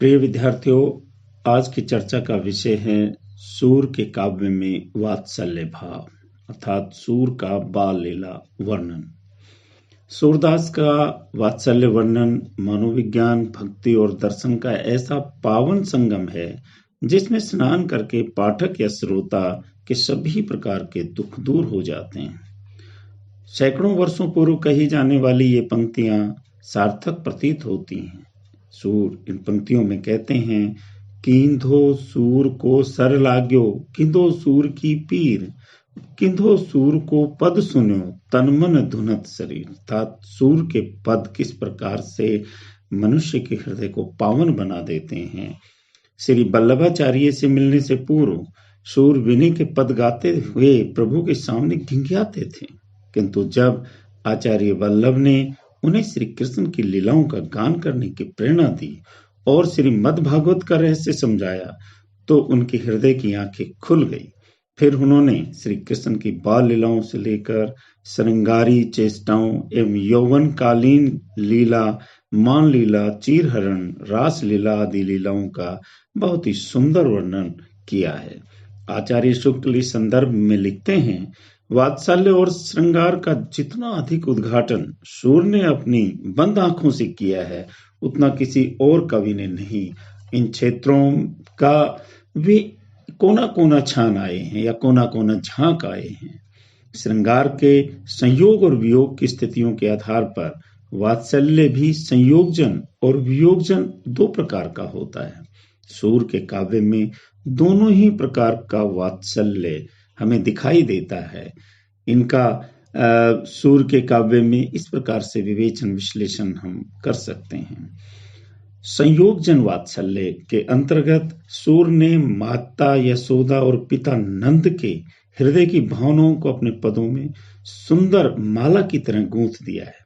प्रिय विद्यार्थियों, आज की चर्चा का विषय है सूर के काव्य में वात्सल्य भाव अर्थात सूर का बाल लीला वर्णन। सूरदास का वात्सल्य वर्णन मनोविज्ञान, भक्ति और दर्शन का ऐसा पावन संगम है जिसमें स्नान करके पाठक या श्रोता के सभी प्रकार के दुख दूर हो जाते हैं। सैकड़ों वर्षों पूर्व कही जाने वाली ये पंक्तियां सार्थक प्रतीत होती हैं। सूर इन पंक्तियों में कहते हैं, कींधो सूर को सर लाग्यो, किंधो सूर की पीर, किंधो सूर को पद सुन्यो, तन मन धुनत शरीर। अर्थात सूर के पद किस प्रकार से मनुष्य के हृदय को पावन बना देते हैं। श्री वल्लभाचार्य से मिलने से पूर्व सूर विनय के पद गाते हुए प्रभु के सामने घिंघियाते थे, किंतु जब आचार्य वल्लभ ने उन्हें श्री कृष्ण की लीलाओं का गान करने की प्रेरणा दी और श्रीमद् भागवत का रहस्य समझाया तो उनके हृदय की आंखें खुल गई। फिर उन्होंने श्री कृष्ण की बाल लीलाओं से लेकर श्रृंगारी चेष्टाओं एवं यौवनकालीन लीला, मान लीला, चीरहरण, रास लीला आदि लीलाओं का बहुत ही सुंदर वर्णन किया है। आचार्य शुक्ल इस संदर्भ में लिखते हैं, वात्सल्य और श्रृंगार का जितना अधिक उद्घाटन सूर ने अपनी बंद आंखों से किया है उतना किसी और कवि ने नहीं। इन क्षेत्रों का वे कोना कोना छान आए हैं या कोना कोना झांक आए हैं। श्रृंगार के संयोग और वियोग की स्थितियों के आधार पर वात्सल्य भी संयोगजन और वियोगजन दो प्रकार का होता है। सूर के काव्य में दोनों ही प्रकार का वात्सल्य हमें दिखाई देता है। इनका सूर के काव्य में इस प्रकार से विवेचन विश्लेषण हम कर सकते हैं। संयोगजन वात्सल्य के अंतर्गत सूर ने माता यशोदा और पिता नंद के हृदय की भावनाओं को अपने पदों में सुंदर माला की तरह गूंथ दिया है।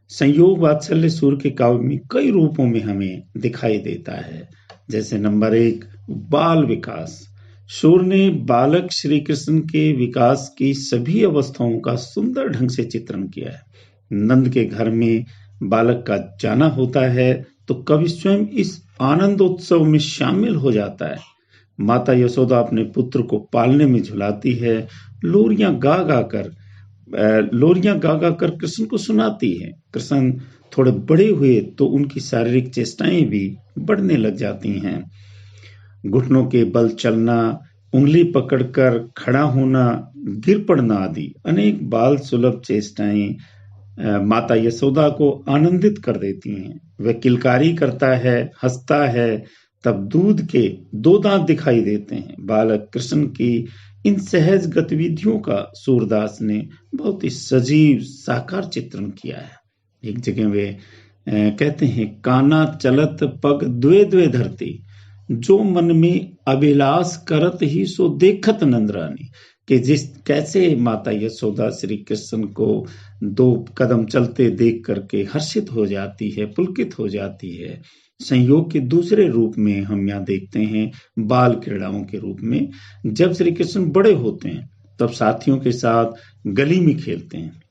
संयोग वात्सल्य सूर के काव्य में कई रूपों में हमें दिखाई देता है। जैसे नंबर 1, बाल विकास। सूर ने बालक श्री कृष्ण के विकास की सभी अवस्थाओं का सुंदर ढंग से चित्रण किया है। नंद के घर में बालक का जाना होता है तो कवि स्वयं इस आनंदोत्सव में शामिल हो जाता है। माता यशोदा अपने पुत्र को पालने में झुलाती है, लोरियां गा गा कर कृष्ण को सुनाती है। कृष्ण थोड़े बड़े हुए तो उनकी शारीरिक चेष्टाएं भी बढ़ने लग जाती हैं। घुटनों के बल चलना, उंगली पकड़कर खड़ा होना, गिर पड़ना आदि अनेक बाल सुलभ चेष्टाएं माता यशोदा को आनंदित कर देती हैं। वह किलकारी करता है, हंसता है, तब दूध के 2 दांत दिखाई देते हैं। बालक कृष्ण की इन सहज गतिविधियों का सूरदास ने बहुत ही सजीव साकार चित्रण किया है। एक जगह वे कहते हैं, काना चलत पग द्वे द्वे धरती, जो मन में अभिलाष करत ही सो देखत नंदरानी। कि कैसे माता यशोदा श्री कृष्ण को 2 कदम चलते देख करके हर्षित हो जाती है, पुलकित हो जाती है। संयोग के दूसरे रूप में हम यहाँ देखते हैं बाल क्रीड़ाओं के रूप में। जब श्री कृष्ण बड़े होते हैं तब साथियों के साथ गली में खेलते हैं,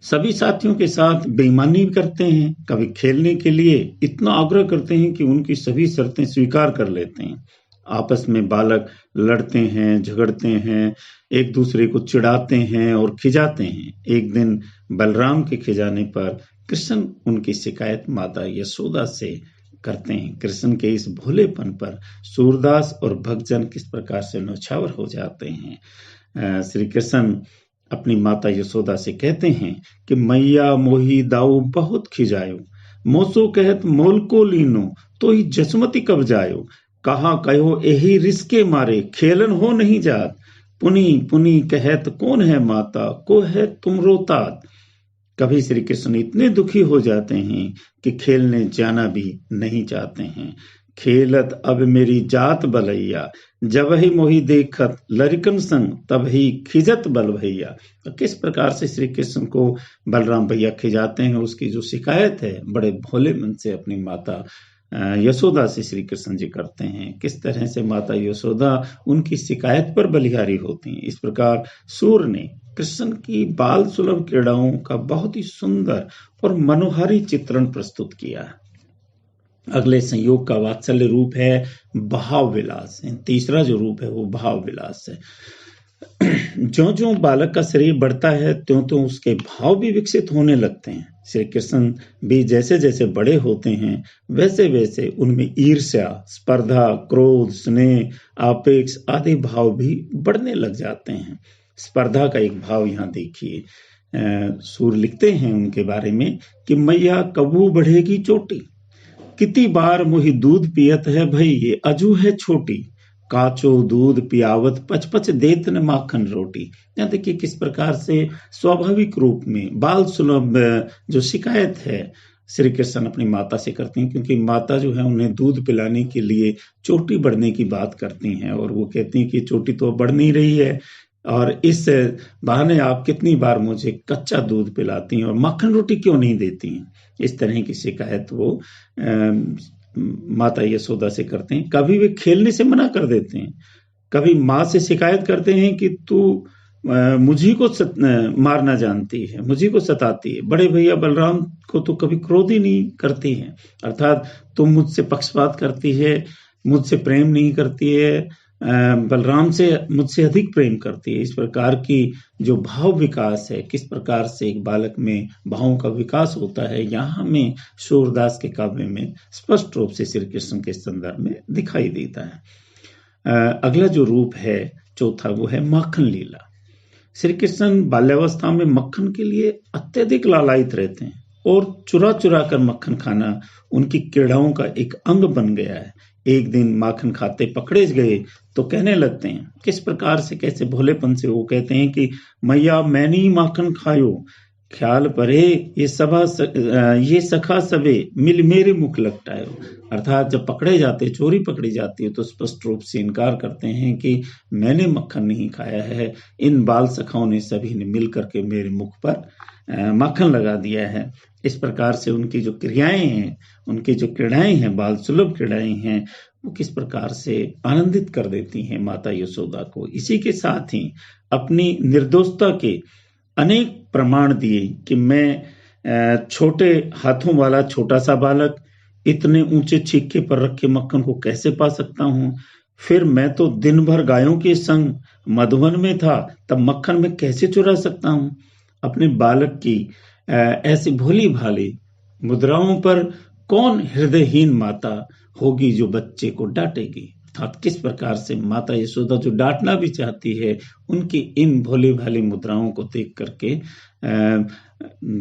सभी साथियों के साथ बेईमानी करते हैं, कभी खेलने के लिए इतना आग्रह करते हैं कि उनकी सभी शर्तें स्वीकार कर लेते हैं। आपस में बालक लड़ते हैं, झगड़ते हैं, एक दूसरे को चिढ़ाते हैं और खिजाते हैं। एक दिन बलराम के खिजाने पर कृष्ण उनकी शिकायत माता यशोदा से करते हैं। कृष्ण के इस भोलेपन पर सूरदास और भक्तजन किस प्रकार से नौछावर हो जाते हैं। श्री कृष्ण अपनी माता यशोदा से कहते हैं कि मैया मोही दाऊ बहुत खिजायो, मोसो कहत मोल को लीनो, तो ही जसमती कब जायो, कहा कहो यही रिसके मारे, खेलन हो नहीं जात, पुनी पुनी कहत कौन है माता, को है तुम रोतात। कभी श्री कृष्ण इतने दुखी हो जाते हैं कि खेलने जाना भी नहीं चाहते हैं। खेलत अब मेरी जात बलैया, जब ही मोही देखत लरिकन संग, तब ही खिजत बल भैया। तो किस प्रकार से श्री कृष्ण को बलराम भैया खिजाते हैं, उसकी जो शिकायत है बड़े भोले मन से अपनी माता यशोदा से श्री कृष्ण जी करते हैं। किस तरह से माता यशोदा उनकी शिकायत पर बलिहारी होती हैं। इस प्रकार सूर ने कृष्ण की बाल सुलभ क्रीड़ाओं का बहुत ही सुंदर और मनोहारी चित्रण प्रस्तुत किया है। अगले संयोग का वात्सल्य रूप है भाव विलास। तीसरा जो रूप है वो भाव विलास है। ज्यों ज्यों बालक का शरीर बढ़ता है त्यों त्यों उसके भाव भी विकसित होने लगते हैं। श्री कृष्ण भी जैसे जैसे बड़े होते हैं वैसे वैसे उनमें ईर्ष्या, स्पर्धा, क्रोध, स्नेह, आपेक्ष आदि भाव भी बढ़ने लग जाते हैं। स्पर्धा का एक भाव यहाँ देखिए, सूर लिखते हैं उनके बारे में कि मैया कबू बढ़ेगी चोटी, कितनी बार मुही दूध पियत है भई ये अजू है छोटी, काचो दूध पियावत पच पच देत न माखन रोटी। यहाँ देखिए किस प्रकार से स्वाभाविक रूप में बाल सुलभ जो शिकायत है श्री कृष्ण अपनी माता से करते हैं, क्योंकि माता जो है उन्हें दूध पिलाने के लिए चोटी बढ़ने की बात करती हैं और वो कहती हैं कि चोटी तो बढ़ नहीं रही है और इस बहाने आप कितनी बार मुझे कच्चा दूध पिलाती हैं और माखन रोटी क्यों नहीं देती हैं। इस तरह की शिकायत वो माता यशोदा से करते हैं। कभी वे खेलने से मना कर देते हैं, कभी माँ से शिकायत करते हैं कि तू मुझी को मारना जानती है, मुझी को सताती है। बड़े भैया बलराम को तो कभी क्रोध ही नहीं करती है, अर्थात तुम मुझसे पक्षपात करती है, मुझसे प्रेम नहीं करती है, बलराम से मुझसे अधिक प्रेम करती है। इस प्रकार की जो भाव विकास है, किस प्रकार से एक बालक में भावों का विकास होता है, यहाँ हमें सूरदास के काव्य में स्पष्ट रूप से श्री कृष्ण के संदर्भ में दिखाई देता है। अगला जो रूप है चौथा वो है माखन लीला। श्री कृष्ण बाल्यावस्था में मक्खन के लिए अत्यधिक लालायित रहते हैं और चुरा चुरा कर मक्खन खाना उनकी क्रीड़ाओं का एक अंग बन गया है। एक दिन माखन खाते पकड़े गए तो कहने लगते हैं, किस प्रकार से, कैसे भोलेपन से वो कहते हैं कि मैया मैंने ही माखन खायो, ख्याल परे ये सखा सबे मिल मेरे मुख लपटायो। अर्थात जब पकड़े जाते, चोरी पकड़ी जाती है तो स्पष्ट रूप से इनकार करते हैं कि मैंने मक्खन नहीं खाया है, इन बाल सखाओं ने सभी ने मिल करके मेरे मुख पर माखन लगा दिया है। इस प्रकार से उनकी जो क्रियाएं हैं, उनकी जो क्रीड़ाएं हैं, बाल सुलभ क्रीड़ाएं हैं, वो किस प्रकार से आनंदित कर देती हैं माता यशोदा को। इसी के साथ ही अपनी निर्दोषता के अनेक प्रमाण दिए कि मैं छोटे हाथों वाला छोटा सा बालक इतने ऊंचे छीके पर रखे मक्खन को कैसे पा सकता हूँ। फिर मैं तो दिन भर गायों के संग मधुवन में था, तब मक्खन में कैसे चुरा सकता हूँ। अपने बालक की ऐसी भोली भाली मुद्राओं पर कौन हृदयहीन माता होगी जो बच्चे को डांटेगी। अर्थात किस प्रकार से माता यशोदा जो डांटना भी चाहती है, उनकी इन भोली भाली मुद्राओं को देख करके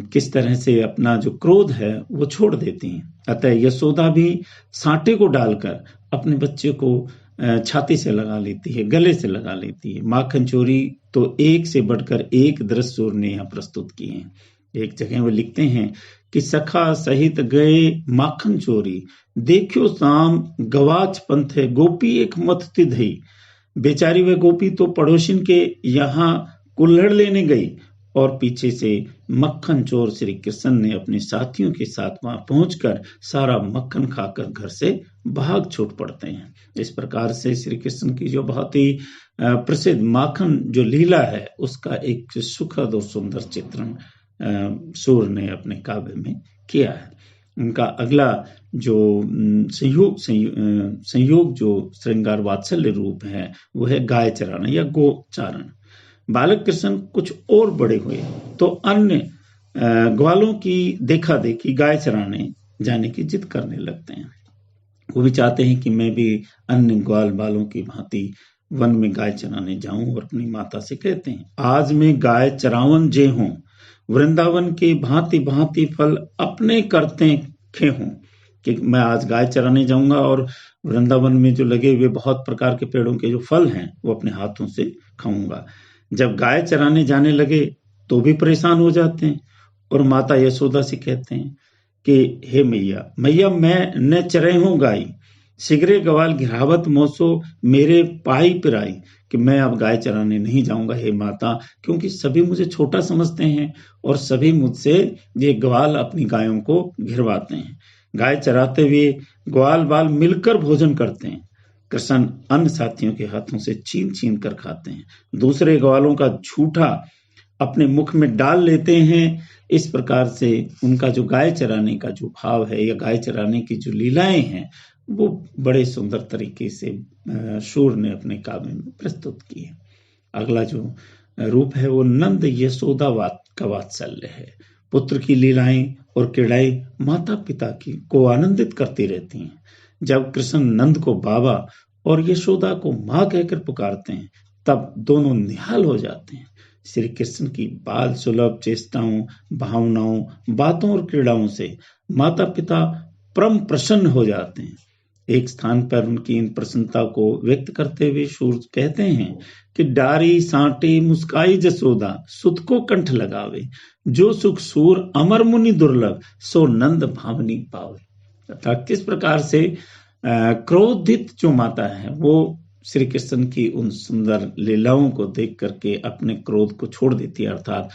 किस तरह से अपना जो क्रोध है वो छोड़ देती हैं। अतः यशोदा भी सांटे को डालकर अपने बच्चे को छाती से लगा लेती है, गले से लगा लेती है। माखन चोरी तो एक से बढ़कर एक दृश्य सूर ने यहाँ प्रस्तुत किए हैं। एक जगह वो लिखते हैं कि सखा सहित गए माखन चोरी, देखियो शाम गवाच पंथ है गोपी एक मत तिधई। बेचारी वह गोपी तो पड़ोसिन के यहाँ कुल्हड़ लेने गई और पीछे से मक्खन चोर श्री कृष्ण ने अपने साथियों के साथ वहां पहुंचकर सारा मक्खन खाकर घर से भाग छूट पड़ते हैं। इस प्रकार से श्री कृष्ण की जो बहुत ही प्रसिद्ध माखन जो लीला है उसका एक सुखद और सुंदर चित्रण सूर ने अपने काव्य में किया है। उनका अगला जो संयोग जो श्रृंगार वात्सल्य रूप है वो है गाय चराना या गोचारण। बालक कृष्ण कुछ और बड़े हुए तो अन्य ग्वालों की देखा देखी गाय चराने जाने की जिद करने लगते हैं। वो भी चाहते हैं कि मैं भी अन्य ग्वाल बालों की भांति वन में गाय चराने जाऊं और अपनी माता से कहते हैं, आज मैं गाय चरावन जे हूं, वृंदावन के भांति भांति फल अपने करते खे हूं। कि मैं आज गाय चराने जाऊंगा और वृंदावन में जो लगे हुए बहुत प्रकार के पेड़ों के जो फल हैं वो अपने हाथों से खाऊंगा। जब गाय चराने जाने लगे तो भी परेशान हो जाते हैं और माता यशोदा से कहते हैं कि हे मैया, मैया मैं न चरे हूं गाय, सिगरे गवाल घिरावत मोसो मेरे पाई पिराई। कि मैं अब गाय चराने नहीं जाऊंगा हे माता, क्योंकि सभी मुझे छोटा समझते हैं और सभी मुझसे ये ग्वाल अपनी गायों को घिरवाते हैं। गाय चराते हुए ग्वाल बाल मिलकर भोजन करते हैं। कृष्ण अन्य साथियों के हाथों से छीन छीन कर खाते हैं। दूसरे ग्वालों का झूठा अपने मुख में डाल लेते हैं। इस प्रकार से उनका जो गाय चराने का जो भाव है या गाय चराने की जो लीलाएं हैं वो बड़े सुंदर तरीके से शूर ने अपने काव्य में प्रस्तुत की है। अगला जो रूप है वो नंद यशोदा का वात्सल्य है। पुत्र की लीलाएं और क्रीड़ाएं माता पिता को आनंदित करती रहती हैं। जब कृष्ण नंद को बाबा और यशोदा को माँ कहकर पुकारते हैं तब दोनों निहाल हो जाते हैं। श्री कृष्ण की बाल सुलभ चेष्टाओं, भावनाओं, बातों और क्रीड़ाओं से माता पिता परम प्रसन्न हो जाते हैं। एक स्थान पर उनकी इन प्रसन्नता को व्यक्त करते हुए सूर कहते हैं कि डारी साटे मुस्काई जसोदा सुत को कंठ लगावे, जो सुख सूर अमर मुनि दुर्लभ सो नंद भावनी पावे। अर्थात किस प्रकार से क्रोधित जो माता है वो श्री कृष्ण की उन सुंदर लीलाओं को देख करके अपने क्रोध को छोड़ देती है, अर्थात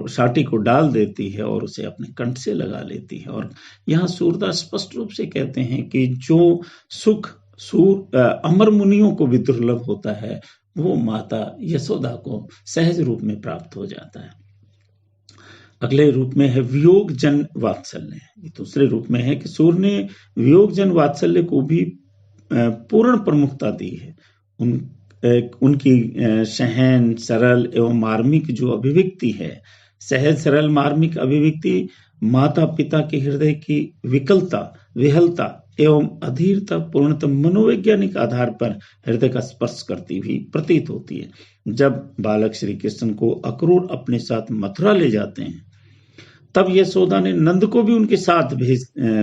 साटी को डाल देती है और उसे अपने कंठ से लगा लेती है। और यहाँ सूरदास स्पष्ट रूप से कहते हैं कि जो सुख अमर मुनियों को भी दुर्लभ होता है वो माता यशोदा को सहज रूप में प्राप्त हो जाता है। अगले रूप में है वियोग जन वात्सल्य। दूसरे रूप में है कि सूर ने वियोग जन वात्सल्य को भी पूर्ण प्रमुखता दी है। उनकी सहन सरल एवं मार्मिक जो अभिव्यक्ति है, सहज सरल मार्मिक अभिव्यक्ति माता पिता के हृदय की विहलता एवं अधीरता पूर्णतः मनोवैज्ञानिक आधार पर हृदय का स्पर्श करती हुई प्रतीत होती है। जब बालक श्री कृष्ण को अक्रूर अपने साथ मथुरा ले जाते हैं तब यशोदा ने नंद को भी उनके साथ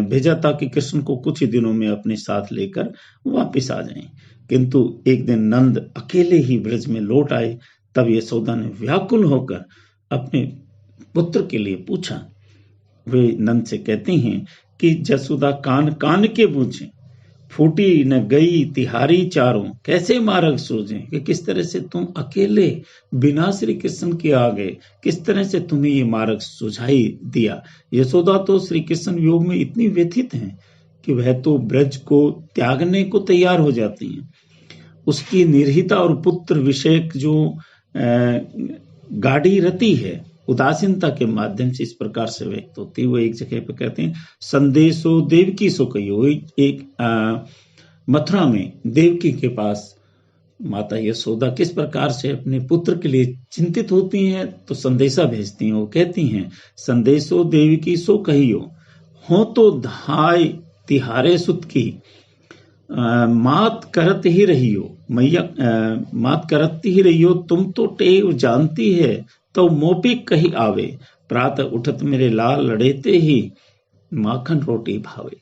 भेजा ताकि कृष्ण को कुछ ही दिनों में अपने साथ लेकर वापस आ जाएं। किंतु एक दिन नंद अकेले ही ब्रज में लौट आए। तब यशोदा ने व्याकुल होकर अपने पुत्र के लिए पूछा। वे नंद से कहते हैं कि जसोदा कान कान के पूछे, फूटी न गई तिहारी चारों, कैसे मार्ग सूझे। कि किस तरह से तुम अकेले बिना श्री कृष्ण के आ गए, किस तरह से तुम्हें ये मार्ग सुझाई दिया। यशोदा तो श्री कृष्ण वियोग में इतनी व्यथित हैं कि वह तो ब्रज को त्यागने को तैयार हो जाती हैं। उसकी निर्हिता और पुत्र विषयक जो गाढ़ी रति है उदासीनता के माध्यम से इस प्रकार से व्यक्त होती है। वो एक जगह पे कहते हैं संदेशो देवकी सो कहियो। एक मथुरा में देवकी के पास माता यशोदा किस प्रकार से अपने पुत्र के लिए चिंतित होती हैं तो संदेशा भेजती हैं। वो कहती हैं संदेशो देवकी सो कहियो, हो तो धाय तिहारे सुत की, मात करत ही रहियो मैया, मात करत ही रहियो, तुम तो टेव जानती है तो मोपी कही आवे, प्रातः उठत मेरे लाल लड़ेते ही माखन रोटी भावे।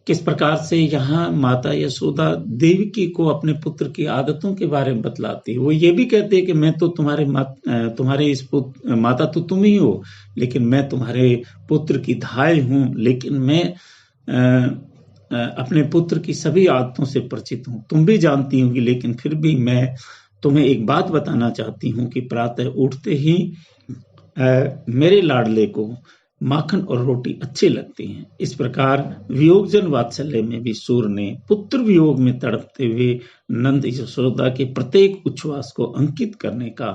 किस प्रकार से यहाँ माता यशोदा देवकी को अपने पुत्र की आदतों के बारे में बतलाती है। वो ये भी कहते हैं कि मैं तो तुम्हारे इस माता तो तुम ही हो, लेकिन मैं तुम्हारे पुत्र की धाय हूँ, लेकिन मैं अपने पुत्र की सभी आदतों से परिचित हूँ। तुम भी जानती होंगी, लेकिन फिर भी मैं तुम्हें एक बात बताना चाहती हूँ कि प्रातः उठते ही मेरे लाडले को माखन और रोटी अच्छी लगती हैं। इस प्रकार वियोगजन वात्सल्य में भी सूर ने पुत्र वियोग में तड़पते हुए नंद यशोदा के प्रत्येक उच्छ्वास को अंकित करने का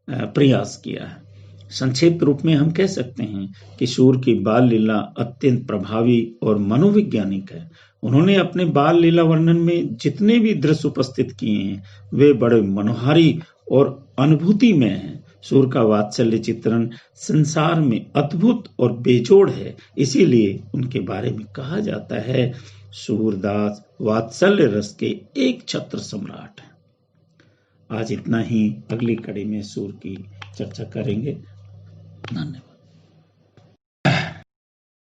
प्रयास किया है। संक्षिप्त रूप में हम कह सकते हैं कि सूर की बाल लीला अत्यंत प्रभावी और मनोवैज्ञानिक है। उन्होंने अपने बाल लीला वर्णन में जितने भी दृश्य उपस्थित किए हैं वे बड़े मनोहारी और अनुभूति में हैं। सूर का वात्सल्य चित्रण संसार में अद्भुत और बेजोड़ है, इसीलिए उनके बारे में कहा जाता है सूरदास वात्सल्य रस के एक छत्र सम्राट है। आज इतना ही, अगली कड़ी में सूर की चर्चा करेंगे। धन्यवाद।